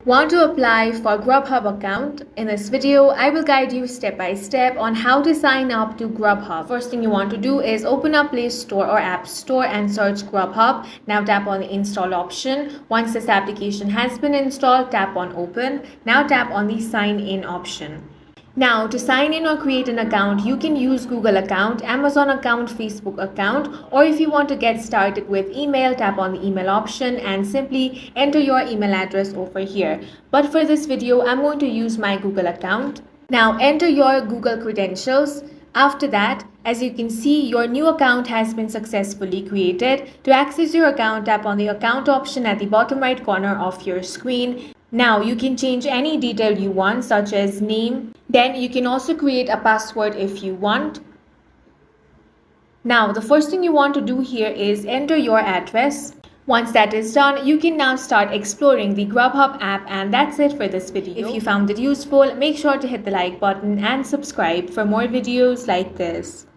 Want to apply for Grubhub account? In this video, I will guide you step by step on how to sign up to Grubhub. First thing you want to do is open up Play Store or App Store and search Grubhub. Now tap on the install option. Once this application has been installed, tap on open. Now tap on the sign in option. Now, to sign in or create an account, you can use Google account, Amazon account, Facebook account, or if you want to get started with email, tap on the email option and simply enter your email address over here. But for this video, I'm going to use my Google account. Now, enter your Google credentials. After that, as you can see, your new account has been successfully created. To access your account, tap on the account option at the bottom right corner of your screen. Now you can change any detail you want, such as name. Then you can also create a password if you want. Now the first thing you want to do here is enter your address. Once that is done, you can now start exploring the Grubhub app, and that's it for this video. If you found it useful, make sure to hit the like button and subscribe for more videos like this.